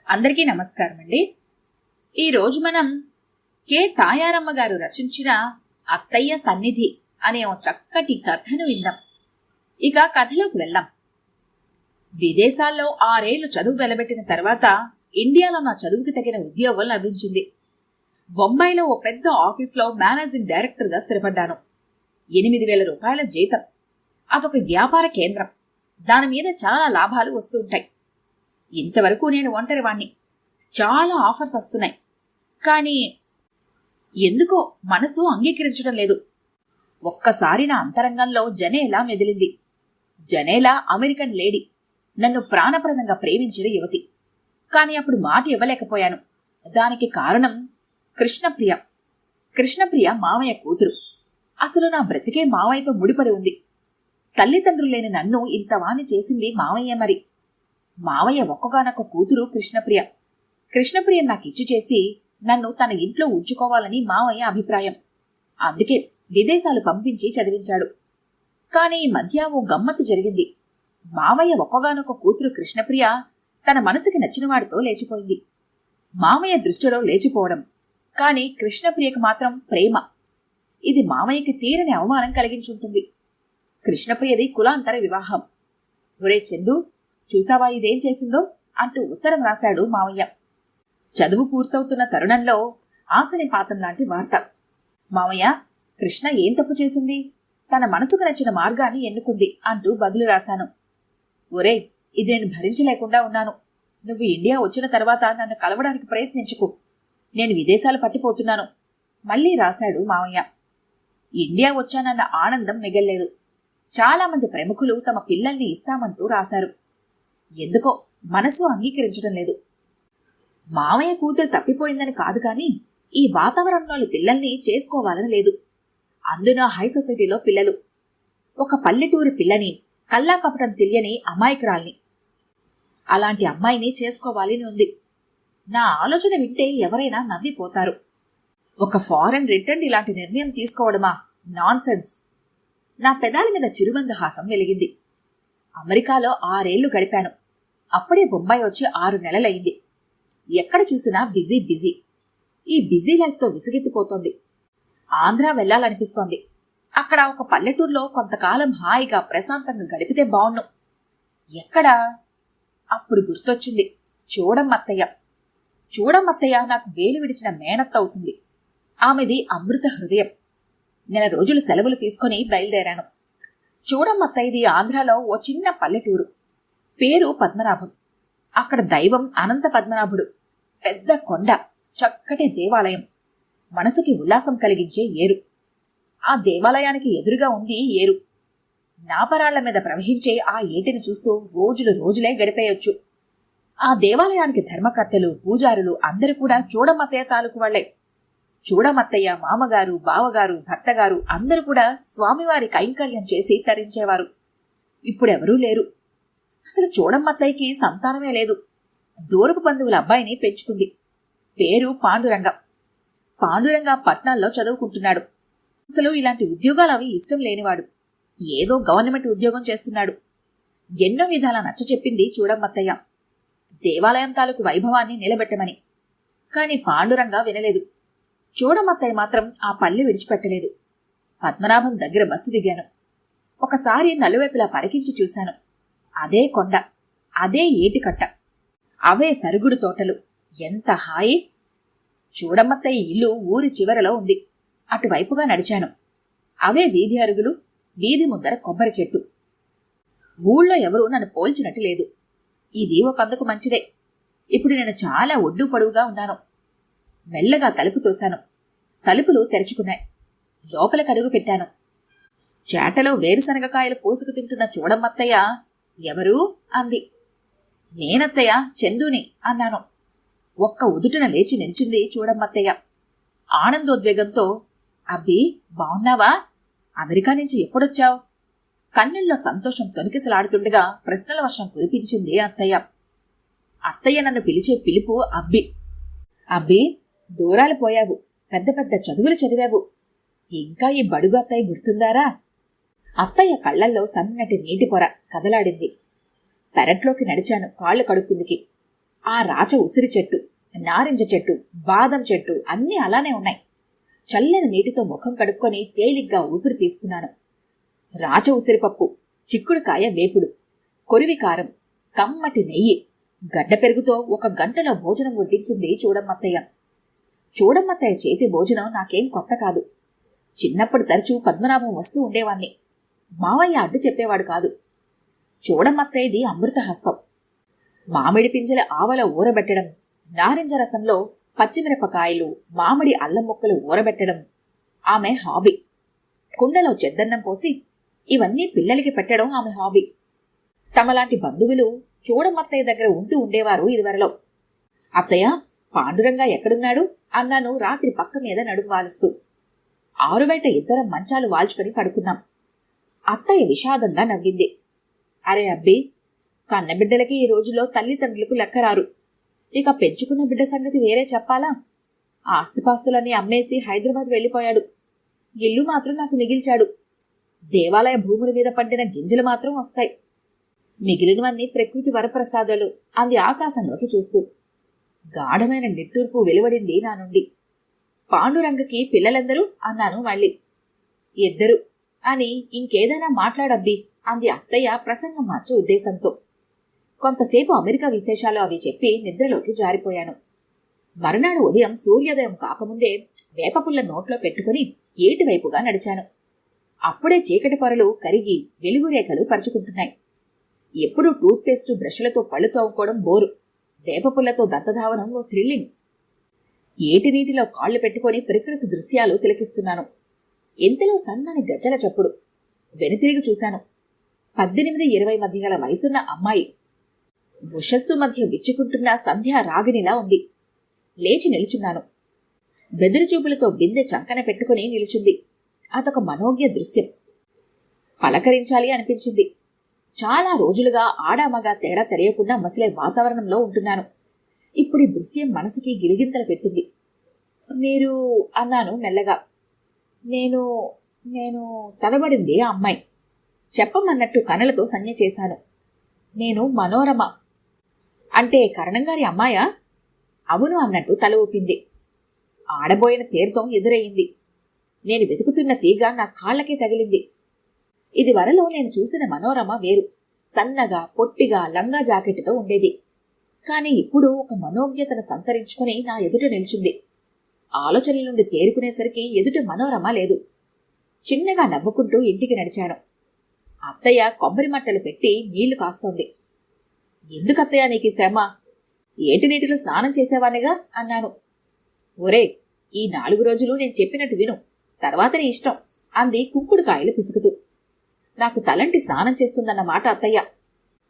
అందరికీ నమస్కారం అండి. ఈరోజు మనం కె తాయారమ్మ గారు రచించిన అత్తయ్య సన్నిధి అనే ఓ చక్కటి కథను విందాం. ఇక కథలోకి వెళ్దాం. విదేశాల్లో 6 ఏళ్లు చదువు వెలబెట్టిన తర్వాత ఇండియాలో నా చదువుకి తగిన ఉద్యోగం లభించింది. బొంబాయిలో ఓ పెద్ద ఆఫీస్లో మేనేజింగ్ డైరెక్టర్గా స్థిరపడ్డాను. 8,000 రూపాయల జీతం. అదొక వ్యాపార కేంద్రం. దాని మీద చాలా లాభాలు వస్తూ ఉంటాయి. ఇంతవరకు నేను ఒంటరివాణ్ణి. చాలా ఆఫర్స్ వస్తున్నాయి. కానీ ఎందుకో మనసు అంగీకరించడం లేదు. ఒక్కసారి నా అంతరంగంలో జనేలా మెదిలింది. జనేలా అమెరికన్ లేడీ, నన్ను ప్రాణప్రదంగా ప్రేమించిన యువతి. కాని అప్పుడు మాట ఇవ్వలేకపోయాను. దానికి కారణం కృష్ణప్రియ. కృష్ణప్రియ మావయ్య కూతురు. అసలు నా బ్రతికే మావయ్యతో ముడిపడి ఉంది. తల్లిదండ్రులు లేని నన్ను ఇంతవాణి చేసింది మావయ్య. మరి మావయ్య ఒక్కగానొక్క కూతురు కృష్ణప్రియ. కృష్ణప్రియ నాకిచ్చి చేసి నన్ను తన ఇంట్లో ఉంచుకోవాలని మావయ్య అభిప్రాయం. అందుకే విదేశాలు పంపించి చదివించాడు. కాని ఈ మధ్య ఓ గమ్మత్తు జరిగింది. మావయ్య ఒక్కగానొక్క కూతురు కృష్ణప్రియ తన మనసుకి నచ్చినవాడితో లేచిపోయింది. మావయ్య దృష్టిలో లేచిపోవడం, కాని కృష్ణప్రియకు మాత్రం ప్రేమ. ఇది మావయ్యకి తీరని అవమానం కలిగించుంటుంది. కృష్ణప్రియది కులాంతర వివాహం. ఒరే చందు, చూసావా ఇదేం చేసిందో అంటూ ఉత్తరం రాశాడు మావయ్య. చదువు పూర్తవుతున్న తరుణంలో ఆశనిపాతం లాంటి వార్త. మావయ్య, కృష్ణ ఏం తప్పు చేసింది? తన మనసుకు నచ్చిన మార్గాన్ని ఎన్నుకుంది అంటూ బదులు రాశాను. ఒరే, ఇది నేను భరించలేకుండా ఉన్నాను. నువ్వు ఇండియా వచ్చిన తర్వాత నన్ను కలవడానికి ప్రయత్నించుకు. నేను విదేశాలు పట్టిపోతున్నాను. మళ్లీ రాశాడు మావయ్య. ఇండియా వచ్చానన్న ఆనందం మిగల్లేదు. చాలా మంది ప్రముఖులు తమ పిల్లల్ని ఇస్తామంటూ రాశారు. ఎందుకో మనసు అంగీకరించడం లేదు. మావయ్య కూతురు తప్పిపోయిందని కాదు కాని ఈ వాతావరణంలోని పిల్లల్ని చేసుకోవాలని లేదు. అందున హై సొసైటీలో పిల్లలు. ఒక పల్లెటూరి పిల్లని, కల్లా కపటం తెలియని అమాయకురాల్ని. అలాంటి అమ్మాయిని చేసుకోవాలని ఉంది. నా ఆలోచన వింటే ఎవరైనా నవ్విపోతారు. ఒక ఫారెన్ రిటర్న్ ఇలాంటి నిర్ణయం తీసుకోవడమా? Non sense. నా పెదాల మీద చిరుమందహాసం వెలిగింది. అమెరికాలో 6 ఏళ్లు గడిపాను. అప్పుడే బొంబాయి వచ్చి 6 నెలలయింది. ఎక్కడ చూసినా బిజీ బిజీ. ఈ బిజీ లైఫ్తో విసిగెత్తిపోతోంది. ఆంధ్ర వెళ్లాలనిపిస్తోంది. అక్కడ ఒక పల్లెటూరులో కొంతకాలం హాయిగా ప్రశాంతంగా గడిపితే బావుణ్ణు. ఎక్కడా? అప్పుడు గుర్తొచ్చింది చూడమ్మత్తయ్య. చూడమ్మత్తయ్య నాకు వేలు విడిచిన మేనత్త అవుతుంది. ఆమెది అమృత హృదయం. నెల రోజులు సెలవులు తీసుకుని బయలుదేరాను. చూడమ్మత్తయ్యది ఆంధ్రాలో ఓ చిన్న పల్లెటూరు. పేరు పద్మనాభం. అక్కడ దైవం అనంత పద్మనాభుడు. పెద్ద కొండ, చక్కటి దేవాలయం, మనసుకి ఉల్లాసం కలిగించే ఏరు. ఆ దేవాలయానికి ఎదురుగా ఉంది ఏరు. నాపరాళ్ల మీద ప్రవహించే ఆ ఏటిని చూస్తూ రోజులే గడిపేయొచ్చు. ఆ దేవాలయానికి ధర్మకర్తలు, పూజారులు అందరూ కూడా చూడమ్మత్తయ్య తాలూకు వాళ్లే. చూడమత్తయ్య మామగారు, బావగారు, భర్తగారు అందరూ కూడా స్వామివారి కైంకర్యం చేసి తరించేవారు. ఇప్పుడెవరూ లేరు. అసలు చూడమ్మత్తయ్యకి సంతానమే లేదు. దూరపు బంధువుల అబ్బాయిని పెంచుకుంది. పేరు పాండురంగ. పాండురంగ పట్నాల్లో చదువుకుంటున్నాడు. అసలు ఇలాంటి ఉద్యోగాలవి ఇష్టం లేనివాడు. ఏదో గవర్నమెంట్ ఉద్యోగం చేస్తున్నాడు. ఎన్నో విధాలా నచ్చచెప్పింది చూడమ్మత్తయ్య, దేవాలయం తాలూకు వైభవాన్ని నిలబెట్టమని. కాని పాండురంగ వినలేదు. చూడమత్తయ్య మాత్రం ఆ పల్లె విడిచిపెట్టలేదు. పద్మనాభం దగ్గర బస్సు దిగాను. ఒకసారి నలువైపులా పరికించి చూశాను. అదే కొండ, అదే ఏటికట్ట, అవే సరుగుడు తోటలు. ఎంత హాయి! చూడమత్తయ్య ఇల్లు ఊరి చివరలో ఉంది. అటువైపుగా నడిచాను. అవే వీధి అరుగులు, వీధి ముందర కొబ్బరి చెట్టు. ఊళ్ళో ఎవరూ నన్ను పోల్చినట్టు లేదు. ఇది ఒకందుకు మంచిదే. ఇప్పుడు నేను చాలా ఒడ్డు పొడవుగా ఉన్నాను. మెల్లగా తలుపు తోశాను. తలుపులు తెరుచుకున్నాయి. లోపలికడుగు పెట్టాను. చేటలో వేరుశనగకాయలు పోసుకు తింటున్న చూడమ్మత్తయ్య ఎవరు అంది. నేనత్తయ్య, చందుని అన్నాను. ఒక్క ఉదుటున లేచి నిల్చుంది చూడమ్మత్తయ్య. ఆనందోద్వేగంతో, అబ్బి బావున్నావా? అమెరికా నుంచి ఎప్పుడొచ్చావు? కన్నుల్లో సంతోషం తొనికిసలాడుతుండగా ప్రశ్నల వర్షం కురిపించింది అత్తయ్య. అత్తయ్య నన్ను పిలిచే పిలుపు అబ్బి. అబ్బి, దూరాలు పోయావు. పెద్ద పెద్ద చదువులు చదివావు. ఇంకా ఈ బడుగు అత్తయ్య గుర్తుందారా? అత్తయ్య కళ్లల్లో సన్నటి నీటి పొర కదలాడింది. పెరట్లోకి నడిచాను కాళ్లు కడుక్కుందికి. ఆ రాచ ఉసిరి చెట్టు, నారింజ చెట్టు, బాదం చెట్టు అన్నీ అలానే ఉన్నాయి. చల్లని నీటితో ముఖం కడుక్కొని తేలిగ్గా ఊపిరి తీసుకున్నాను. రాచ ఉసిరిపప్పు, చిక్కుడుకాయ వేపుడు, కొరివి కారం, కమ్మటి నెయ్యి, గడ్డ పెరుగుతో 1 గంటలో భోజనం వడ్డించింది చూడమ్మత్తయ్య. చూడమ్మత్తయ్య చేతి భోజనం నాకేం కొత్త కాదు. చిన్నప్పుడు తరచూ పద్మనాభం వస్తూ ఉండేవాణ్ణి. మావయ్య అడ్డు చెప్పేవాడు కాదు. చూడమ్మత్తయ్యది అమృతహస్తం. మామిడి పింజల ఆవల ఊరబెట్టడం, నారింజ రసంలో పచ్చిమిరపకాయలు, మామిడి అల్లం ముక్కలు ఊరబెట్టడం ఆమె హాబీ. కుండలో చెద్దన్నం పోసి ఇవన్నీ పిల్లలకి పెట్టడం ఆమె హాబీ. తమలాంటి బంధువులు చూడమ్మత్తయ్య దగ్గర ఉంటూ ఉండేవారు ఇదివరలో. అత్తయ్య, పాండురంగా ఎక్కడున్నాడు అన్నాను రాత్రి పక్క మీద నడుము వాలుస్తూ. ఆరుబయట ఇద్దరం మంచాలు వాల్చుకొని పడుకున్నాం. అత్తయ్య విషాదంగా నవ్వింది. అరే అబ్బి, కన్నబిడ్డలకి ఈ రోజులో తల్లిదండ్రులకు లెక్కరారు. ఇక పెంచుకున్న బిడ్డ సంగతి వేరే చెప్పాలా? ఆస్తిపాస్తులన్నీ అమ్మేసి హైదరాబాద్ వెళ్లిపోయాడు. ఇల్లు మాత్రం నాకు మిగిల్చాడు. దేవాలయ భూముల మీద పండిన గింజలు మాత్రం వస్తాయి. మిగిలినవన్నీ ప్రకృతి వరప్రసాదాలు అంది ఆకాశంలోకి చూస్తూ. గాఢమైన నిట్టూర్పు వెలువడింది నా నుండి. పాండురంగకి పిల్లలందరూ అన్నాను మళ్ళీ. 2 అని ఇంకేదైనా మాట్లాడబ్బి అంది అత్తయ్య ప్రసంగం మార్చే ఉద్దేశంతో. కొంతసేపు అమెరికా విశేషాలు అవి చెప్పి నిద్రలోకి జారిపోయాను. మరునాడు ఉదయం సూర్యోదయం కాకముందే వేపపుల్ల నోట్లో పెట్టుకుని ఏటివైపుగా నడిచాను. అప్పుడే చీకటి పొరలు కరిగి వెలుగురేఖలు పరుచుకుంటున్నాయి. ఎప్పుడూ టూత్పేస్టు బ్రష్లతో పళ్ళు తోముకోవడం బోరు. వేపపుల్లతో దంతధావనం ఓ థ్రిల్లింగ్. ఏటి నీటిలో కాళ్లు పెట్టుకుని ప్రకృతి దృశ్యాలు తిలకిస్తున్నాను. ఎంతలో సన్నని గజ్జల చప్పుడు. వెనుతిరిగి చూశాను. 18-20 మధ్య గల వయసున్న అమ్మాయి. ఉషస్సు మధ్య విచ్చుకుంటున్న సంధ్యా రాగినిలా ఉంది. లేచి నిలుచున్నాను. బెదురు చూపులతో బిందె చంకన పెట్టుకుని నిలుచుంది. అదొక మనోజ్ఞ దృశ్యం. పలకరించాలి అనిపించింది. చాలా రోజులుగా ఆడామగా తేడా తెలియకుండా మసిలే వాతావరణంలో ఉంటున్నాను. ఇప్పుడు ఈ దృశ్యం మనసుకి గిలిగింతలు పెట్టింది. మీరు అన్నాను మెల్లగా. నేను తడబడింది ఆ అమ్మాయి. చెప్పమన్నట్టు కనులతో సంజ్ఞ చేశాను. నేను మనోరమ. అంటే కరణంగారి అమ్మాయా? అవును అన్నట్టు తల ఊపింది. ఆడబోయిన తీర్థం ఎదురయ్యింది. నేను వెతుకుతున్న తీగ నా కాళ్లకే తగిలింది. ఇది వరలో నేను చూసిన మనోరమ వేరు. సన్నగా, పొట్టిగా, లంగా జాకెట్టుతో ఉండేది. కాని ఇప్పుడు ఒక మనోజ్ఞతను సంతరించుకుని నా ఎదుట నిల్చుంది. ఆలోచనల నుండి తేరుకునేసరికి ఎదుట మనోరమ లేదు. చిన్నగా నవ్వుకుంటూ ఇంటికి నడిచాను. అత్తయ్య కొబ్బరి మట్టలు పెట్టి నీళ్లు కాస్తోంది. ఎందుకత్తయ్య నీకు శ్రమ? ఏటి నీటిలో స్నానం చేసేవానిగా అన్నాను. ఒరే, ఈ 4 రోజులు నేను చెప్పినట్టు విను, తర్వాత నీ ఇష్టం అంది కుంకుడుకాయలు పిసుకుతూ. నాకు తలంటి స్నానం చేస్తుందన్న మాట అత్తయ్య.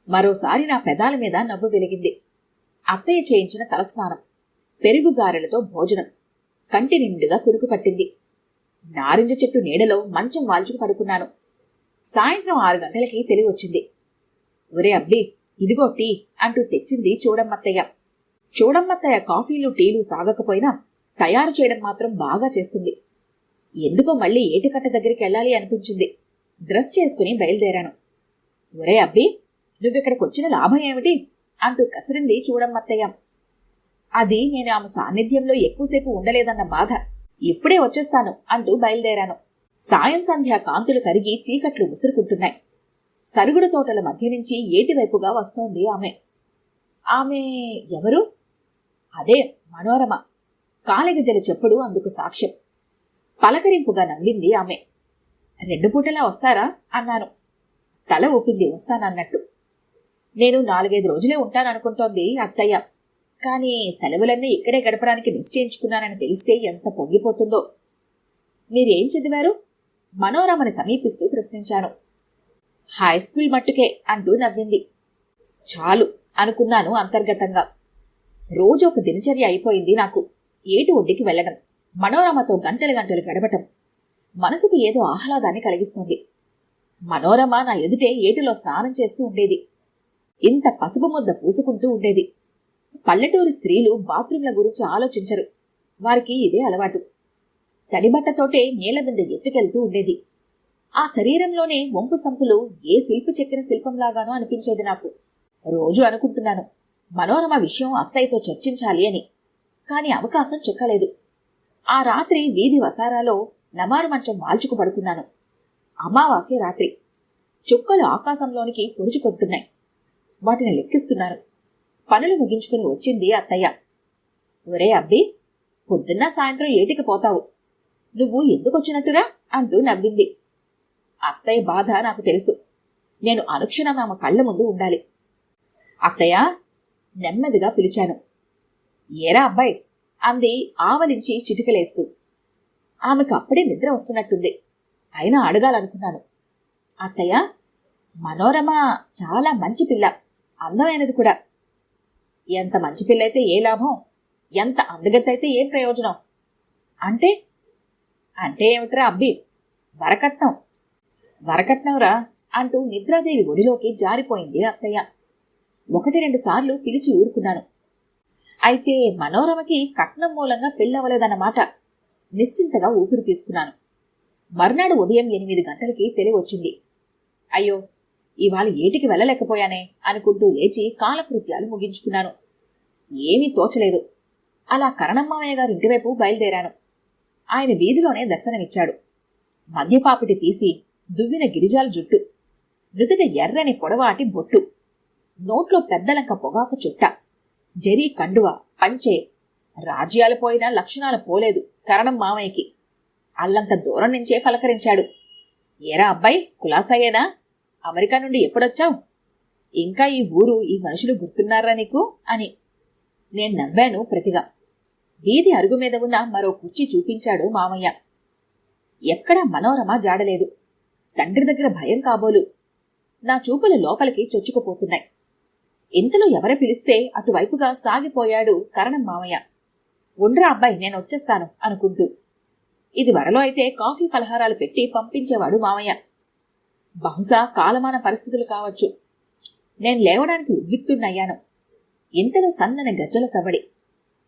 మరోసారి నా పెదాల మీద నవ్వు వెలిగింది. అత్తయ్య చేయించిన తలస్నానం, పెరుగు గారెలతో భోజనం, కంటి నిండుగా కురుకు పట్టింది. నారింజ చెట్టు నీడలో మంచం వాల్చుకు పడుకున్నాను. సాయంత్రం 6 గంటలకి తెలివొచ్చింది. ఒరే అబ్బి, ఇదిగో టీ అంటూ తెచ్చింది చూడమ్మత్తయ్య. చూడమ్మత్తయ్య కాఫీలు టీలు తాగకపోయినా తయారు చేయడం మాత్రం బాగా చేస్తుంది. ఎందుకో మళ్ళీ ఏటికట్ట దగ్గరికి వెళ్ళాలి అనిపించింది. డ్రెస్ చేసుకుని బయలుదేరాను. ఒరే అబ్బి, నువ్విక్కడికొచ్చిన లాభం ఏమిటి అంటూ కసిరింది చూడమ్మత్తయ్య. అది నేను ఆమె సాన్నిధ్యంలో ఎక్కువసేపు ఉండలేదన్న బాధ. ఇప్పుడే వచ్చేస్తాను అంటూ బయలుదేరాను. సాయం సంధ్య కాంతులు కరిగి చీకట్లు విసురుకుంటున్నాయి. సరుగుడు తోటల మధ్య నుంచి ఏటివైపుగా వస్తోంది ఆమె. ఆమె ఎవరు? అదే మనోరమ. కాలిగజల చెప్పుడు అందుకు సాక్ష్యం. పలకరింపుగా నవ్వింది ఆమె. 2 పూటలా వస్తారా అన్నాను. తల ఊపింది వస్తానన్నట్టు. నేను 4-5 రోజులే ఉంటాననుకుంటోంది అత్తయ్య. కానీ సెలవులన్నీ ఇక్కడే గడపడానికి నిశ్చయించుకున్నానని తెలిస్తే ఎంత పొంగిపోతుందో. మీరేం చదివారు? మనోరమని సమీపిస్తూ ప్రశ్నించాను. హై స్కూల్ మట్టుకే అంటూ నవ్వింది. చాలు అనుకున్నాను అంతర్గతంగా. రోజు ఒక దినచర్య అయిపోయింది నాకు. ఏటి ఒడ్డుకి వెళ్లడం, మనోరమతో గంటలు గంటలు గడపటం మనసుకు ఏదో ఆహ్లాదాన్ని కలిగిస్తుంది. మనోరమ నా ఎదుటే ఏటిలో స్నానం చేస్తూ ఉండేది. ఇంత పసుపు ముద్ద పూసుకుంటూ ఉండేది. పల్లెటూరు స్త్రీలు బాత్రూంల గురించి ఆలోచించరు. వారికి ఇదే అలవాటు. తడిబట్టతోటే నీళ్ల మీద ఎత్తుకెళ్తూ ఉండేది. ఆ శరీరంలోనే వంపు సంపులు ఏ శిల్పి చెక్కిన శిల్పంలాగానో అనిపించేది నాకు. రోజు అనుకుంటున్నాను, మనోరమ విషయం అత్తయ్యతో చర్చించాలి అని. కాని అవకాశం చిక్కలేదు. ఆ రాత్రి వీధి వసారాలో నమారు మంచం మాల్చుకు పడుకున్నాను. అమావాస్య రాత్రి. చుక్కలు ఆకాశంలోనికి పొడుచుకొంటున్నాయి. వాటిని లెక్కిస్తున్నాను. పనులు ముగించుకుని వచ్చింది అత్తయ్య. ఒరే అబ్బి, పొద్దున్న సాయంత్రం ఏటికి పోతావు? నువ్వు ఎందుకొచ్చినట్టురా అంటూ నవ్వింది. అత్తయ్య బాధ నాకు తెలుసు. నేను అనుక్షణం ఆమె కళ్ల ముందు ఉండాలి. అత్తయ్య, నెమ్మదిగా పిలిచాను. ఏరా అబ్బాయి అంది ఆవలించి చిటికలేస్తూ. ఆమెకు అప్పుడే నిద్ర వస్తున్నట్టుంది. అయినా అడగాలనుకున్నాను. అత్తయ్య, మనోరమ చాలా మంచి పిల్ల, అందమైనది కూడా. ఎంత మంచి పిల్లయితే ఏ లాభం, ఎంత అందగత్తైతే ఏ ప్రయోజనం? అంటే అంటే ఏమిట్రా అబ్బి? వరకట్నం. వరకట్నంరా అంటూ నిద్రాదేవి ఒడిలోకి జారిపోయింది అత్తయ్య. 1-2 సార్లు పిలిచి ఊరుకున్నాను. అయితే మనోరమకి కట్నం మూలంగా పెళ్ళవలేదన్నమాట. నిశ్చింతగా ఊపిరి తీసుకున్నాను. మర్నాడు ఉదయం 8 గంటలకి తెలివొచ్చింది. అయ్యో, ఇవాళ ఏటికి వెళ్ళలేకపోయానే అనుకుంటూ లేచి కాలకృత్యాలు ముగించుకున్నాను. ఏమీ తోచలేదు. అలా కరణమ్మామయ్య గారింటివైపు బయలుదేరాను. ఆయన వీధిలోనే దర్శనమిచ్చాడు. మద్యపాపిటి తీసి దువ్విన గిరిజాల జుట్టు, నుదుట ఎర్రని పొడవాటి బొట్టు, నోట్లో పెద్దలంక పొగాకు చుట్ట, జరీ కండువ, పంచే. రాజ్యాలు పోయినా లక్షణాలు పోలేదు కరణం మామయ్యకి. అల్లంత దూరం నుంచే పలకరించాడు. ఏరా అబ్బాయి, కులాసాయేనా? అమెరికా నుండి ఎప్పుడొచ్చావు? ఇంకా ఈ ఊరు, ఈ మనుషులు గుర్తున్నారా నీకు అని. నేను నవ్వాను ప్రతిగా. వీధి అరుగు మీద ఉన్న మరో కుర్చీ చూపించాడు మామయ్య. ఎక్కడా మనోరమ జాడలేదు. తండ్రి దగ్గర భయం కాబోలు. నా చూపులు లోపలికి చొచ్చుకుపోతున్నాయి. ఇంతలో ఎవర పిలిస్తే అటువైపుగా సాగిపోయాడు కరణం మామయ్య. ఉండ్రా అబ్బాయి, నేనొచ్చేస్తాను అనుకుంటూ. ఇది వరలో అయితే కాఫీ ఫలహారాలు పెట్టి పంపించేవాడు మామయ్య. బహుశా కాలమాన పరిస్థితులు కావచ్చు. నేను లేవడానికి ఉద్విక్తున్నయ్యాను. ఇంతలో సన్నని గజ్జల సవ్వడి.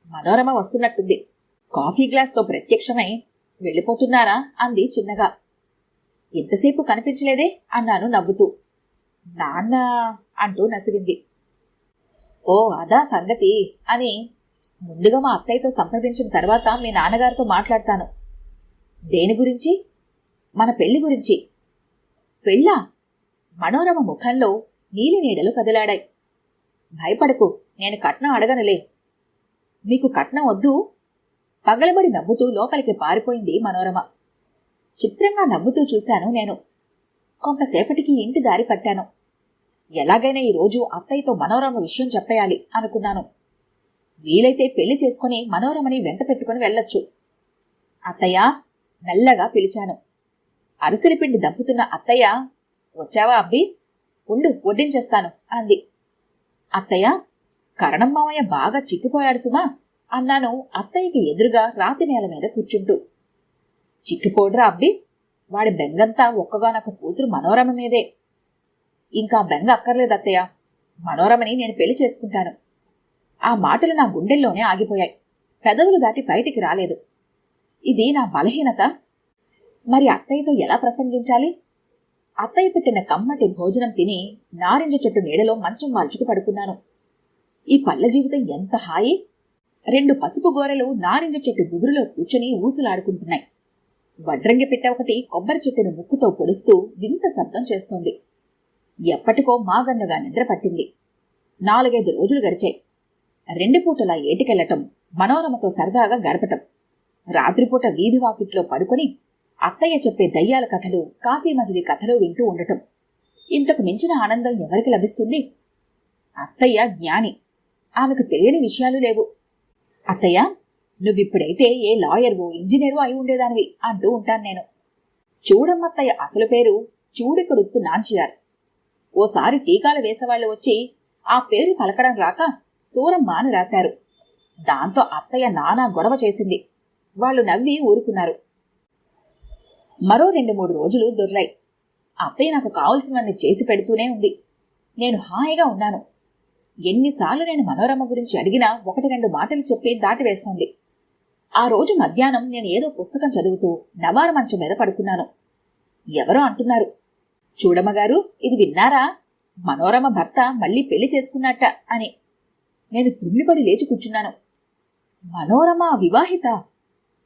మనోరమ వస్తున్నట్టుంది. కాఫీ గ్లాస్తో ప్రత్యక్షమై, వెళ్ళిపోతున్నారా అంది చిన్నగా. ఎంతసేపు కనిపించలేదే అన్నాను నవ్వుతూ. నాన్న అంటూ నసిగింది. ఓ అదా సంగతి అని. ముందుగా మా అత్తయ్యతో సంప్రదించిన తర్వాత మీ నాన్నగారితో మాట్లాడతాను. దేని గురించి? మన పెళ్లి గురించి. పెళ్ళా? మనోరమ ముఖంలో నీలి నీడలు కదిలాడాయి. భయపడకు, నేను కట్నం అడగనులే. మీకు కట్నం వద్దు? పగలబడి నవ్వుతూ లోపలికి పారిపోయింది మనోరమ. చిత్రంగా నవ్వుతూ చూశాను నేను. కొంతసేపటికి ఇంటి దారి పట్టాను. ఎలాగైనా ఈరోజు అత్తయ్యతో మనోరమ విషయం చెప్పేయాలి అనుకున్నాను. వీలైతే పెళ్లి చేసుకుని మనోరమని వెంట పెట్టుకుని వెళ్ళొచ్చు. అత్తయ్య, మెల్లగా పిలిచాను. అరిసెల పిండి దంపుతున్న అత్తయ్య, వచ్చావా అబ్బి? ఉండు, వడ్డించేస్తాను అంది. అత్తయ్య, కరణం మామయ్య బాగా చిక్కిపోయాడు సుమా అన్నాను అత్తయ్యకి ఎదురుగా రాతి నేల మీద కూర్చుంటూ. చిక్కిపోడ్రా అబ్బి, వాడి బెంగంతా ఒక్కగానొక్క కూతురు మనోరమ మీదే. ఇంకా బెంగ అక్కర్లేదు అత్తయ్య, మనోరమని నేను పెళ్లి చేసుకుంటాను. ఆ మాటలు నా గుండెల్లోనే ఆగిపోయాయి. పెదవులు దాటి బయటికి రాలేదు. ఇది నా బలహీనత. మరి అత్తయ్యతో ఎలా ప్రసంగించాలి? అత్తయ్య పెట్టిన కమ్మటి భోజనం తిని నారింజ చెట్టు నీడలో మంచం వాల్చుకు పడుకున్నాను. ఈ పల్లె జీవితం ఎంత హాయి! 2 పసుపు గోరెలు నారింజ చెట్టు గుబురులో కూర్చుని ఊసులాడుకుంటున్నాయి. వడ్రంగి పిట్ట ఒకటి కొబ్బరి చెట్టును ముక్కుతో పొడుస్తూ వింత శబ్దం చేస్తోంది. ఎప్పటికో మాగన్నుగా నిద్ర పట్టింది. 4-5 రోజులు గడిచాయి. 2 పూటలా ఏటికెళ్లటం, మనోరమతో సరదాగా గడపటం, రాత్రిపూట వీధి వాకిట్లో పడుకొని అత్తయ్య చెప్పే దయ్యాల కథలు, కాశీమజిలీ కథలు వింటూ ఉండటం. ఇంతకు మించిన ఆనందం ఎవరికి లభిస్తుంది? అత్తయ్య జ్ఞాని. ఆమెకు తెలియని విషయాలు లేవు. అత్తయ్య, నువ్విప్పుడైతే ఏ లాయర్వో ఇంజనీరో అయి ఉండేదానివి అంటూ ఉంటాను నేను. చూడమ్మత్తయ్య అసలు పేరు చూడికొడుత్తు నాంచియార్. ఓసారి టీకాలు వేసేవాళ్లు వచ్చి ఆ పేరు పలకడం రాక సూరమ్మ అని రాశారు. దాంతో అత్తయ్య నానా గొడవ చేసింది. వాళ్లు నవ్వి ఊరుకున్నారు. మరో 2-3 రోజులు దొర్లాయి. అత్తయ్య నాకు కావలసినవన్నీ చేసి పెడుతూనే ఉంది. నేను హాయిగా ఉన్నాను. ఎన్నిసార్లు నేను మనోరమ గురించి అడిగినా 1-2 మాటలు చెప్పి దాటివేస్తోంది. ఆ రోజు మధ్యాహ్నం నేను ఏదో పుస్తకం చదువుతూ నవారు మంచం మీద పడుకున్నాను. ఎవరో అంటున్నారు, చూడమ్మగారు, ఇది విన్నారా? మనోరమ భర్త మళ్లీ పెళ్లి చేసుకున్నట్ట అని. నేను తుళ్ళిపడి లేచి కూర్చున్నాను. మనోరమ వివాహిత?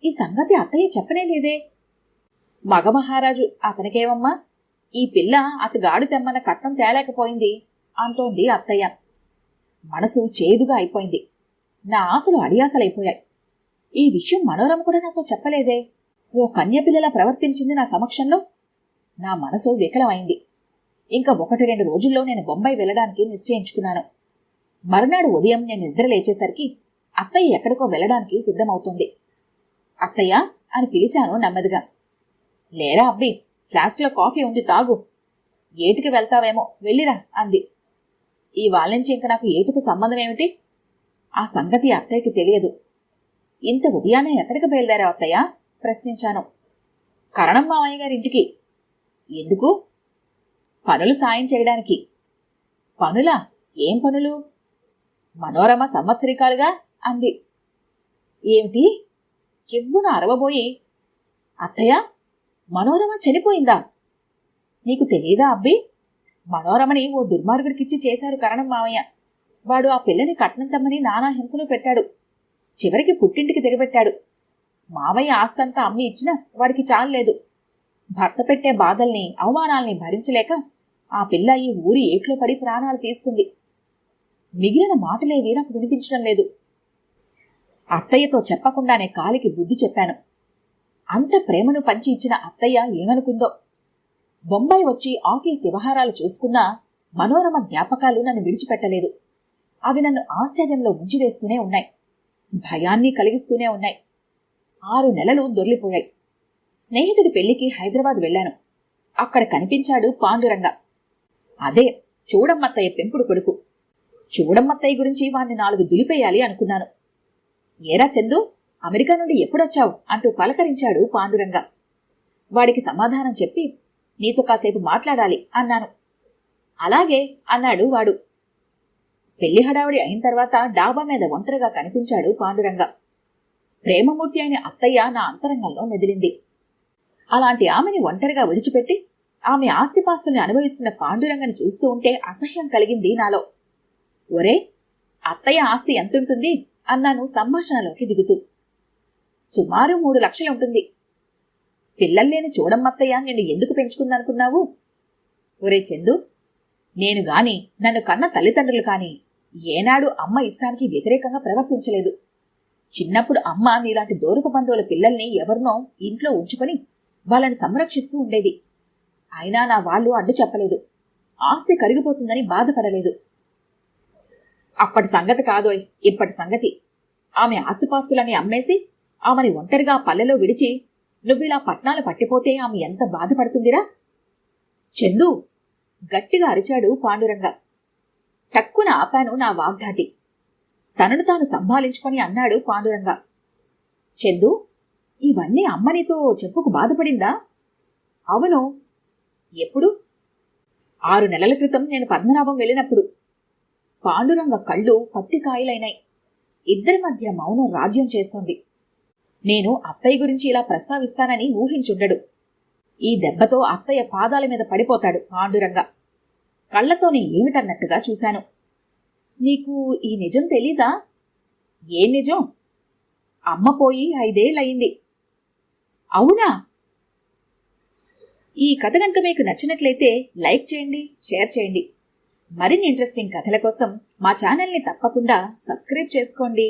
ఈ సంగతి అత్తయ్య చెప్పనే లేదే. మగమహారాజు అతనికేమమ్మా, ఈ పిల్ల అతగాడు తెమ్మన్న కట్నం తేలేకపోయింది అంటోంది అత్తయ్య. మనసు చేదుగా అయిపోయింది. నా ఆశలు అడియాసలైపోయాయి. ఈ విషయం మనోరమ కూడా నాతో చెప్పలేదే. ఓ కన్యపిల్లలా ప్రవర్తించింది నా సమక్షంలో. నా మనసు వికలమైంది. ఇంకా 1-2 రోజుల్లో నేను బొంబాయి వెళ్ళడానికి నిశ్చయించుకున్నాను. మరునాడు ఉదయం నేను నిద్ర లేచేసరికి అత్తయ్య ఎక్కడికో వెళ్ళడానికి సిద్ధమవుతుంది. అత్తయ్య అని పిలిచాను నెమ్మదిగా. లేరా అబ్బి, ఫ్లాస్క్లో కాఫీ ఉంది, తాగు. ఏటికి వెళ్తావేమో, వెళ్ళిరా అంది. ఈ వాళ్ళ నుంచి ఇంక నాకు ఏటితో సంబంధం ఏమిటి? ఆ సంగతి అత్తయ్యకి తెలియదు. ఇంత ఉదయాన్నే ఎక్కడికి బయలుదేరావు అత్తయ్య? ప్రశ్నించాను. కరణం మావయ్య గారింటికి. ఎందుకు? పనులు సాయం చేయడానికి. పనులా? ఏం పనులు? మనోరమ సంవత్సరికాలుగా అంది. ఏమిటి? కెవ్వున అరవబోయి, అత్తయ్య మనోరమ చనిపోయిందా? నీకు తెలియదా అబ్బి? మనోరమని ఓ దుర్మార్గుడికిచ్చి చేశారు కరణం మావయ్య. వాడు ఆ పిల్లని కట్నం తమ్మని నానా హింసలు పెట్టాడు. చివరికి పుట్టింటికి దిగబెట్టాడు. మావయ్య ఆస్తంతా అమ్మి ఇచ్చినా వాడికి చాలలేదు. భర్త పెట్టే బాధల్ని అవమానాల్ని భరించలేక ఆ పిల్ల ఈ ఊరి ఏట్లో పడి ప్రాణాలు తీసుకుంది. మిగిలిన మాటలేవి నాకు వినిపించడం లేదు. అత్తయ్యతో చెప్పకుండానే కాలికి బుద్ధి చెప్పాను. అంత ప్రేమను పంచి ఇచ్చిన అత్తయ్య ఏమనుకుందో. బొంబాయి వచ్చి ఆఫీస్ వ్యవహారాలు చూసుకున్నా మనోరమ జ్ఞాపకాలు నన్ను విడిచిపెట్టలేదు. అవి నన్ను ఆశ్చర్యంలో ముంచివేస్తూనే ఉన్నాయి. భయాన్ని కలిగిస్తూనే ఉన్నాయి. 6 నెలలు దొర్లిపోయాయి. స్నేహితుడి పెళ్లికి హైదరాబాద్ వెళ్లాను. అక్కడ కనిపించాడు పాండురంగ. అదే చూడమ్మత్తయ్య పెంపుడు కొడుకు. చూడమ్మత్తయ్య గురించి వాణ్ణి 4 దులిపేయాలి అనుకున్నాను. ఏరా చందు, అమెరికా నుండి ఎప్పుడొచ్చావు అంటూ పలకరించాడు పాండురంగ. వాడికి సమాధానం చెప్పి, నీతో కాసేపు మాట్లాడాలి అన్నాను. అలాగే అన్నాడు వాడు. పెళ్లి హడావుడి అయిన తర్వాత డాబా మీద ఒంటరిగా కనిపించాడు పాండురంగ. ప్రేమమూర్తి అయిన అత్తయ్య నా అంతరంగంలో మెదిలింది. అలాంటి ఆమెని ఒంటరిగా విడిచిపెట్టి ఆమె ఆస్తిపాస్తుల్ని అనుభవిస్తున్న పాండురంగని చూస్తూ ఉంటే అసహ్యం కలిగింది నాలో. ఒరే, అత్తయ్య ఆస్తి ఎంతుంటుంది అన్నాను సంభాషణలోకి దిగుతూ. సుమారు 3 లక్షలుంటుంది. పిల్లల్లేని చూడమ్మత్తయ్య నిన్ను ఎందుకు పెంచుకుందనుకున్నావు? ఒరే చందు, నేను గాని నన్ను కన్న తల్లిదండ్రులు కాని ఏనాడు అమ్మ ఇష్టానికి వ్యతిరేకంగా ప్రవర్తించలేదు. చిన్నప్పుడు అమ్మ నీలాంటి దూరపు బంధువుల పిల్లల్ని ఎవరినో ఇంట్లో ఉంచుకొని వాళ్ళని సంరక్షిస్తూ ఉండేది. అయినా నా వాళ్ళు అడ్డు చెప్పలేదు. ఆస్తి కరిగిపోతుందని బాధపడలేదు. అప్పటి సంగతి కాదోయ్, ఇప్పటి సంగతి. ఆమె ఆస్తిపాస్తులని అమ్మేసి ఆమెని ఒంటరిగా పల్లెలో విడిచి నువ్విలా పట్నాలు పట్టిపోతే ఆమె ఎంత బాధపడుతుందిరా? చందు, గట్టిగా అరిచాడు పాండురంగ. టక్కున ఆపాను నా వాగ్ధాటి. తనను తాను సంభాళించుకొని అన్నాడు పాండురంగ. చందు, ఇవన్నీ అమ్మనితో చెప్పుకు బాధపడిందా? అవును. ఎప్పుడు? 6 నెలల క్రితం నేను పద్మనాభం వెళ్ళినప్పుడు. పాండురంగ కళ్ళు పత్తికాయలైనాయి. ఇద్దరి మధ్య మౌనం రాజ్యం చేస్తోంది. నేను అత్తయ్య గురించి ఇలా ప్రస్తావిస్తానని ఊహించుండడు. ఈ దెబ్బతో అత్తయ్య పాదాల మీద పడిపోతాడు పాండురంగ. కళ్లతోనే ఏమిటన్నట్టుగా చూశాను. నీకు ఈ నిజం తెలీదా? ఏ నిజం? అమ్మ పోయి 5 ఏళ్లయింది. అవునా? ఈ కథ కనుక మీకు నచ్చినట్లయితే లైక్ చేయండి, షేర్ చేయండి. మరిన్ని ఇంట్రెస్టింగ్ కథల కోసం మా ఛానల్ని తప్పకుండా సబ్స్క్రైబ్ చేసుకోండి.